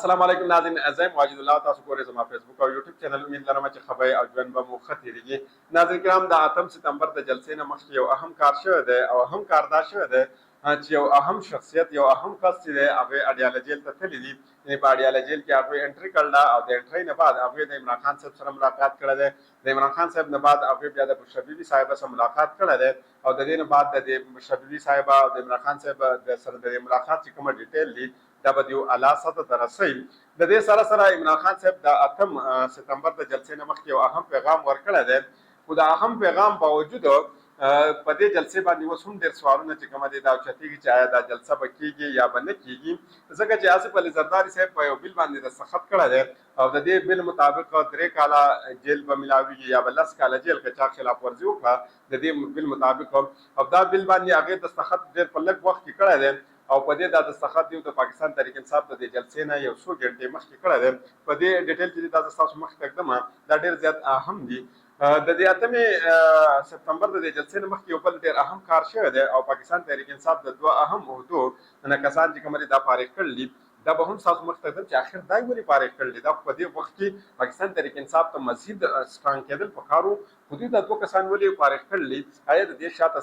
السلام علیکم ناظرین. زه واجد الله تاسو ګورئ زما فیسبوک او یوټیوب چینل. امید لرم چې خبرې او ژوند به مو ښه تېرېږي. ناظرین کرام، د 8 سپتمبر د جلسې نه مخکې یو اهم کار شوی دی او اهم کار دا شوی دی چې یو اهم شخصیت، یو اهم کس چې دی هغې اډیاله جیل ته تللی دي. یعنې په اډیاله جیل کې هغوی انټري کړله او د انټرۍ نه بعد هغوی د عمران خان صاحب سره ملاقات کړی دی. د عمران خان صاحب نه بعد هغوی بیا د بشرا بیبي صاحبه سره ملاقات کړی دی او د دې نه بعد د بشرا بیبي صاحبه او د عمران خان صاحب د سره د ملاقات چې کومه ډیټیل دي دا به د یو اعلی سطح ته رسوي. د دې سره سره عمران خان صاحب د 8 سپتمبر د جلسې نه مخکې یو اهم پیغام ورکړی دی. خو د اهم پیغام باوجود په دې جلسې باندې اوس هم ډېر سوالونه چې کومه دي دا اوچتېږي چې آیا دا جلسه به کېږي یا به نه کېږي، ځکه چې آصف علي زرداري صاحب په یو بل باندې دستخط کړی دی او د دې بل مطابق 3 کاله جیل به ملاویږي یا به 10 کاله جیل که چا خلاف ورزي وکړه د دې بل مطابق. او دا بل باندې هغې دستخط ډېر په لږ وخت کې کړی دی او په دې دا دستخط یو د پاکستان تحریک انصاف د دې جلسې نه یو څو ګنټې مخکې کړی دی. په دې ډیټیل چې دا ستاسو مخې ته ږدم دا ډېر زیات اهم دي. د دې 8 سپتمبر د دې جلسې نه مخکې یو بل ډېر اهم کار شوی دی او پاکستان تحریک انصاف د 2 اهم عهدو نه کسان چې کوم دا فارغ کړل دي دا به هم تاسو مخ ته ږدم چې اخر دا ولې فارغ کړل دي. دا په دې وخت کې پاکستان تحریک انصاف ته مزید سترانګ کېدل پکارو. خو دوی دا 2 کسان ولې فارغ کړل دي، آیا د دې شاته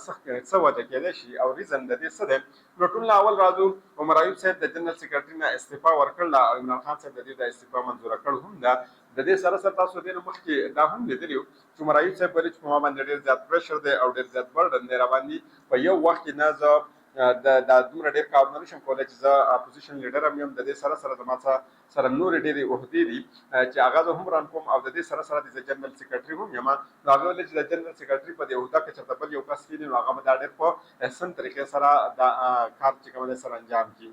څه وجه کېدای شي او ریزن د دې څه دی؟ نو ټول نه اول راځو عمر ایوب صاحب د جنرال سیکرټري نه استعفا ورکړله او عمران خان صاحب د دې د استعفا منظوره کړ هم ده. د دې سره سره تاسو دې نه مخکې دا هم لیدلي وو چې عمر ایوب صاحب ویلي چې په ما باندې ډېر زیات پریشر دی او ډېر زیات برډن دی راباندې. په یو وخت کې نه زه دا دومره ډېر کارونه نشم کولی چې زه اپوزیشن لیډر هم یم. د دې سره سره زما سره نورې ډېرې عهدې دي چې هغه زه هم ران کوم او د دې سره سره د جنرال سیکرټري هم یم. نو هغه ویلي چې د جنرال سیکرټري په دې عهده کې چېرته بل یو کس کښېني نو هغه به دا ډېر په احسن طریقې سره دا کار چې کوم دی سره انجام کړي.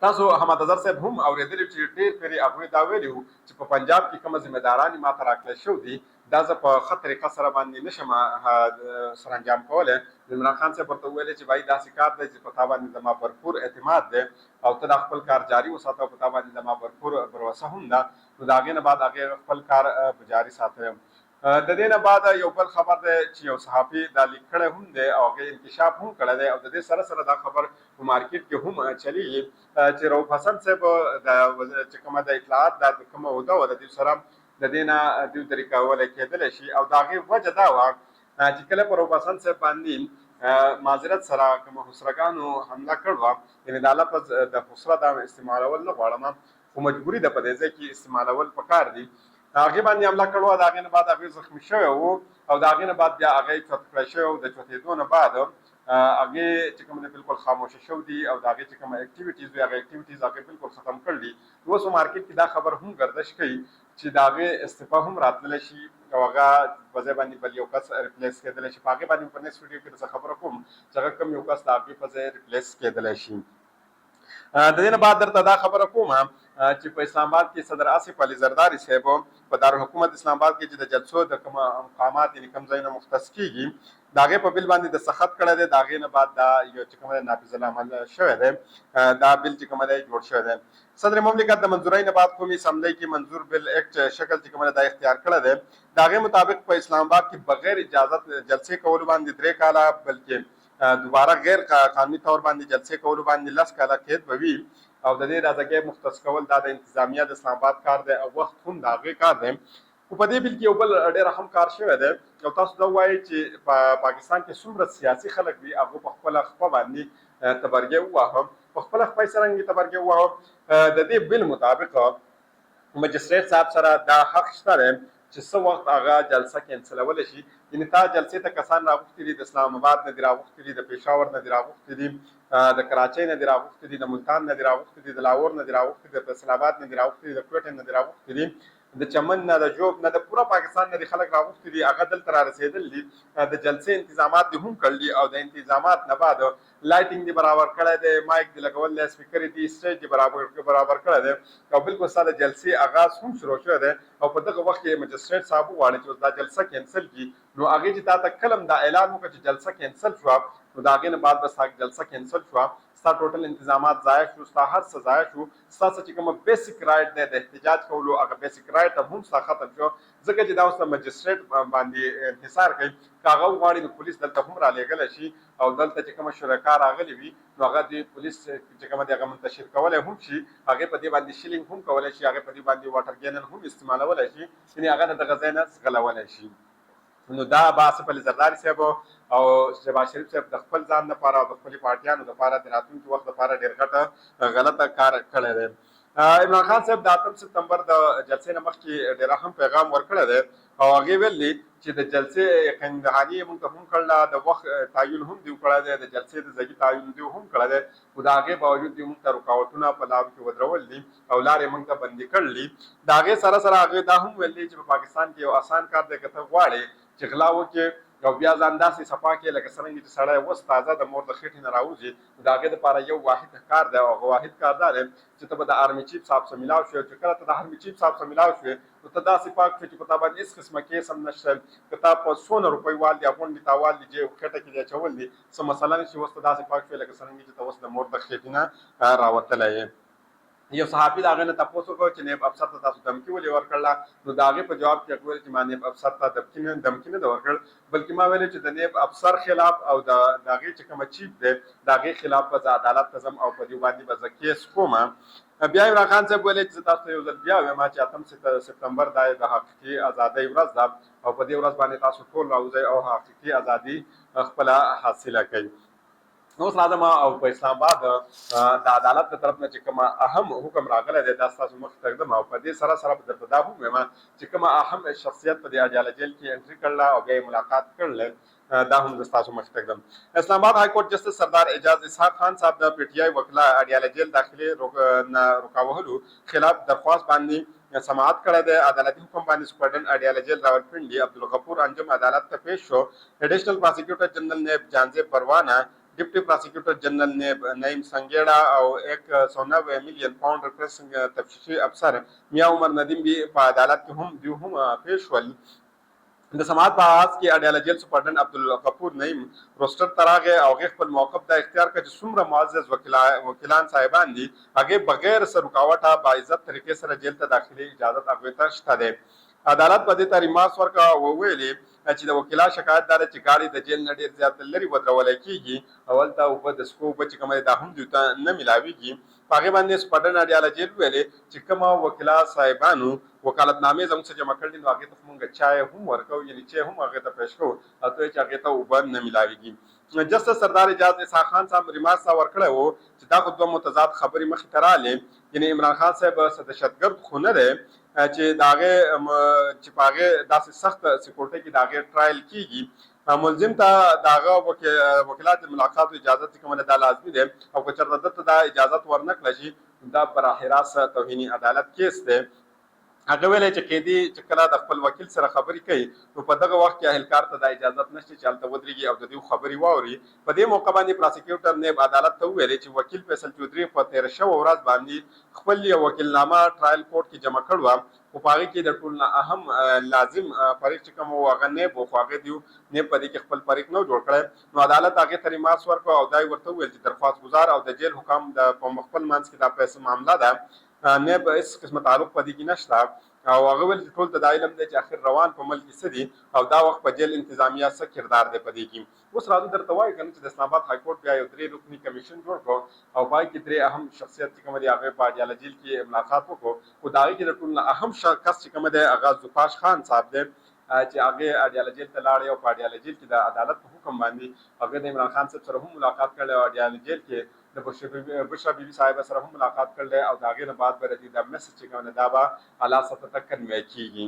تاسو حماد اظهر صاحب هم اورېدلي چې ډېر پرې هغوی دا ویلي وو چې په پنجاب کې کومه ذمهداران یې ماته راکړل شوي دي دا زه په ښه طریقه سره باندې نشم سرانجام کولی. عمران خان صاحب ورته وویلې چې بھائی داسې کار دی چې په تا باندې زما بھرپور اعتماد دی او ته دا خپل کار جاري وساته او په تا باندې زما بھرپور بروسه هم ده. نو د هغې نه بعد هغې خپل کار په جاري ساتلی. د دې نه بعد یو بل خبر دی چې یو صحافي دا لیک کړی هم دی او هغې انکشاف هم کړی دی او د دې سره سره دا خبر په مارکیټ کې هم چلیږي چې رؤف حسن صاحب د چې کومه د اطلاعات دا کومه عهده وه د دوی سره د دې نه دوی طریقه ولی کېدلی شي او د هغې وجه دا وه چې کله په رؤف حسن صاحب باندې معذرت سره کومه خسرګانو حمله کړې وه، یعنې دا لفظ د خسره دا استعمالول نه غواړم خو مجبوري ده په دې ځای کې استعمالول پکار دي. هغې باندې حمله کړې وه، د هغې نه بعد هغوی زخمي شوی وو او د هغې نه بعد بیا هغې چوت کړی شوی وو. د چوتېدو نه بعد هغې چې کوم دی بالکل خاموشه شوي دي او د هغې چې کومه اکټیویټیز وي هغه اکټیویټیز هغې بالکل ختم کړي دي. اوس مارکیټ کې دا خبر هم گردش کوي چې د هغې استعفا هم راتللی شي او هغه په ځای باندې بل یو کس ریپلیس کېدلی شي. په هغې باندې په نیکسټ ویډیو کې درڅه خبره کوم چې هغه کوم یو کس د هغې په ځای ریپلیس کېدلی شي. د دې نه بعد درته دا خبره کوم چې په اسلام آباد کې صدر آصف علي زرداري صاحب په دارالحکومت اسلام آباد کې چې د جلسو د کومه مقامات یعنې کوم ځایونه مختص کېږي د هغې په بل باندې دستخط کړی دی. د هغې نه بعد دا یو چې کومه دی نافذ العمل شوی دی، دا بل چې کومه دی جوړ شوی دی. صدر مملکت د منظورۍ نه بعد قومي اسمبلۍ کې منظور بل ایکټ شکل چې کومه دی دا اختیار کړی دی. د هغې مطابق په اسلام آباد کې بغیر اجازت جلسې کولو باندې 3 کاله بلکې دوباره غیر قانوني طور باندې جلسې کولو باندې 10 کاله قید به وي او د دې رضاګۍ مختص کول دا د انتظامیه د اسلام آباد کار دی او وخت هم د هغې کار دی. خو په دې بل کې یو بل ډېر اهم کار شوی دی او تاسو دا ووایئ چې په پاکستان کې څومره سیاسي خلک دي هغو په خپله خپه باندې تبرګې وواهه، په خپله خپه یې څرنګه تبرګې وواهه. د دې بل مطابق مجسټریټ صاحب سره دا حق شته دی چې څه وخت هغه جلسه کینسلولی شي. یعنې تا جلسې ته کسان راغوښتي دي، د اسلام آباد نه دي راغوښتي دي، د پېښور نه دي راغوښتي دي، د کراچۍ نه دي راغوښتي دي، د ملتان نه دي راغوښتي دي، د لاهور نه دي راغوښتي دي، د فیصل آباد نه دي راغوښتي دي، د کوټې نه دي راغوښتي دي، د چمن نه، د جوب نه، د پوره پاکستان نه دي خلک راغوښتي دي. هغه دلته را رسېدل دي، د جلسې انتظامات دي هم کړل دي او د انتظامات نه بعد لایټینګ دي برابر کړی دی، مایک دي لګول دی، سپیکر دي، سټیج دي برابر کړی دی او بالکل ستا د جلسې آغاز هم شروع شوی دی. او په دغه وخت کې مجسټریټ صاحب وغواړي چې اوس دا جلسه کینسل کړي نو هغې چې تا ته کله هم دا اعلان وکړه چې جلسه کینسل شوه نو د هغې نه بعد بس جلسه کینسل شوه. ستا ټوټل انتظامات ضایع شو، ستا هر څه ضایع شو، ستاسو چې کوم بیسیک رائټ دی د احتجاج کولو هغه بیسیک رائټ هم ستا ختم شو، ځکه چې دا اوس د مجسټریټ باندې انحصار کوي. که هغه وغواړي نو پولیس دلته هم رالېږلی شي او دلته چې کومه شرکا راغلي وي نو هغه د پولیس چې کومه دی هغه منتشر کولی هم شي، هغې په دې باندې شیلینګ هم کولی شي، هغې په دې باندې واټر کینن هم استعمالولی شي، یعنې هغه د دغه ځای نه ځغلولی شي. نو دا با آصف علي زرداري صاحب او شهباز شریف صاحب د خپل ځان لپاره او د خپلې پارټیانو لپاره د راتلونکي وخت لپاره ډېر غلطه کار کړی دی. عمران خان صاحب د 8 سپتمبر د جلسې نه مخکې ډېر اهم پیغام ورکړی دی او هغې ویلي چې د جلسې یقین دهاني موږ ته هم کړله، د وخت تعین هم دوی کړی دی، د جلسې د ځایي تعین دوی هم کړی دی، خو د هغې باوجود دوی موږ ته رکاوټونه په لارو کې ودرول دي او لارې موږ ته بندي کړلي. د هغې سره سره هغې دا هم ویلي چې په پاکستان کې یو اسان کار دی که ته غواړې چې غلا وکړې او بیا ځان داسې صفا کړې لکه څرنګه چې سړی اوس تازه د مور د خېټې نه راوځي، نو د هغې دپاره یو واحد کار دی او هغه واحد کار دا دی چې ته به د آرمي چیف صاحب سره ملاو شوې. چې کله ته د آرمي چیف صاحب سره ملاو شوې نو ته داسې پاک شوې چې په تا باندې هېڅ قسمه کیس هم نشته، که تا په 100 روپۍ وال دي غونډې تا وال دي جیب خېټه کې دې اچول دي څه مسله نه شي، اوس ته داسې پاک شوې لکه څرنګه چې ته اوس د مور د خېټې نه راوتلی یې. یو صحافي د هغې نه تپوس وکړ چې نایب افسر ته تاسو دمکي ولې ورکړله، نو د هغې په جواب کې هغه ویل چې ما نایب افسر ته دمکي نه ده ورکړ، بلکې ما ویلې چې د نایب افسر خلاف او د هغې چې کومه چیف دی د هغې خلاف به زه عدالت ته ځم او په دې باندې به زه کیس کوم. بیا عمران خان صاحب ویلې چې زه تاسو ته یو ځل بیا وایم چې 8 سپتمبر دا د حقیقي ازادۍ ورځ ده او په دې ورځ باندې تاسو ټول راوځئ او حقیقي ازادي خپله حاصله کوئ. اوس راځم او په اسلام آباد د عدالت د طرف نه چې کومه اهم حکم راغلی دی دا ستاسو مخې ته ږدم او په دې سره سره به درته دا هم وایم چې کومه اهم شخصیت په دې اډیاله جیل کې انټري کړله او بیا یې ملاقات کړله دا هم زه ستاسو مخې ته ږدم. اسلام آباد های کورټ جسټس سردار اعجاز اسحاق خان صاحب د پی ټي آی وکلا اډیاله جیل داخلي نه رکاوهلو خلاف درخواست باندې سماعت کړی دی. عدالتي حکم باندې سپرډن اډیاله جیل راولپنډي عبدالغفور انجم عدالت ته پیش شو. ایډیشنل پراسیکیوټر جنرل نیب جانزیب پروانه، ډیپټي پراسیکیوټر جنرل نعیم سنګیړه او 109 میلیون پاونډ ریپریسنګ تفتیشي افسر میاں عمر ندیم بھی په عدالت کې هم دوی هم پیش ول. د سماعت په آغاز کې اډیاله جیل سپرډن عبدالغفور نعیم روسټر ته راغی او هغې خپل موقف دا اختیار کړ چې څومره معزز وکیلان صاحبان دي هغې بغیر څه رکاوټه باعزت طریقې سره جیل ته داخلي اجازت هغوی ته شته دی. عدالت په دې ته ریمارکس ورکړه او وویلې چې د وکیلا شکایت دا ده چې ګاډي د جیل نه ډېر زیات لرې ودرولی کېږي او هلته اوبه د څښو اوبه چې کومه دا هم دوی ته نه میلاویږي. په هغې باندې سپرډن اډیاله جیل وویلې چې کومه وکیلا صاحبانو وکالتنامې زموږ څخه جمع کړي دي نو هغې ته خو مونږ چای هم ورکوو یعنې چای هم هغې ته پیش کوو او ته چې هغې ته اوبه نه میلاویږي. جسټس سردار اعجاز اسحاق خان صاحب ریمارکس ورکړی و چې دا خو دوه متضاد خبرې مخې ته رالې، یعنې عمران خان صاحب څه دهشتګرد خو نه دی چې د هغې چې په هغې داسې سخت سکیورټۍ کې د هغې ټرایل کېږي، ملزم ته د هغه وکیلات د ملاقات اجازت چې کومه دا لازمي دی او که چېرته ده ته دا اجازت ورنه کړه شي دا براح راست توهین عدالت کیس دی. هغه ویلی چې قیدي چې کله د خپل وکیل سره خبرې کوي نو په دغه وخت کې اهلکار ته دا اجازت نشته چې هلته ودرېږي او د دوی خبرې واوري. په دې موقع باندې پراسیکیوټر نیب عدالت ته وویلې چې وکیل فیصل چودھري په 13 شوه ورځ باندې خپل یو وکیلنامه ټرایل کورټ کې جمع کړې وه، خو په هغې کې د ټول نه اهم لازم فریق چې کوم و هغه نیب و، خو هغې دوی نیب په دې کې خپل فریق نه جوړ کړی. نو عدالت هغې ته ریمارکس ورکړ او دا یې ورته وویل چې درخواست ګزار او د جیل حکام د په خپل منځ کې دا پیسې معامله ده، نیب هېڅ قسمه تعلق په دې کې نشته او هغه ویل چې ټول ته دا علم دی چې اخر روان په ملک کې څه دي او دا وخت په جیل انتظامیه څه کردار دی په دې کې. اوس راځو درته وایو که نه چې د اسلام آباد های کورټ بیا یو 3 رکني کمیشن جوړ کړو او په هغې کې 3 اهم شخصیت چې کومه دی هغې په اډیاله جیل کې ملاقات وکړو، خو د هغې کې د ټول نه اهم کس چې کومه دی هغه زوفاش خان صاحب دی چې هغې اډیاله جیل ته لاړې او په اډیاله جیل کې د عدالت په حکم باندې هغې د عمران خان صاحب سره هم ملاقات کړی او اډیاله جیل کې د بشرا بیبي صاحبه سره هم ملاقات کړی او د هغې نه بعد به د دې د میسج چې کوم دا به اعلی سطح ته کنوی کېږي.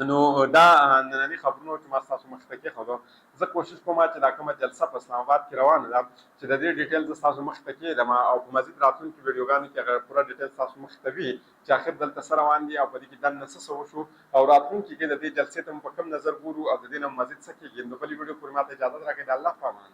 نو دا ننني خبرونه چې ما ستاسو مخې ته کېښودو، زه کوشش کوم چې دا کومه جلسه په اسلام آباد کې روانه ده چې د دې ډیټیل زه ستاسو مخې ته کېږدم او په مزید راتلونکي ویډیوګانو کې هغه پوره ډیټیل ستاسو مخې ته وي چې آخر دلته څه روان دي او په دې کې دننه څه وشو او راتلونکي کې د دې جلسې ته مو په کوم نظر ګورو او د دې نه مزید څه کېږي. نو بلې ویډیو پورې ماته اجازت راکړئ. د الله په امان.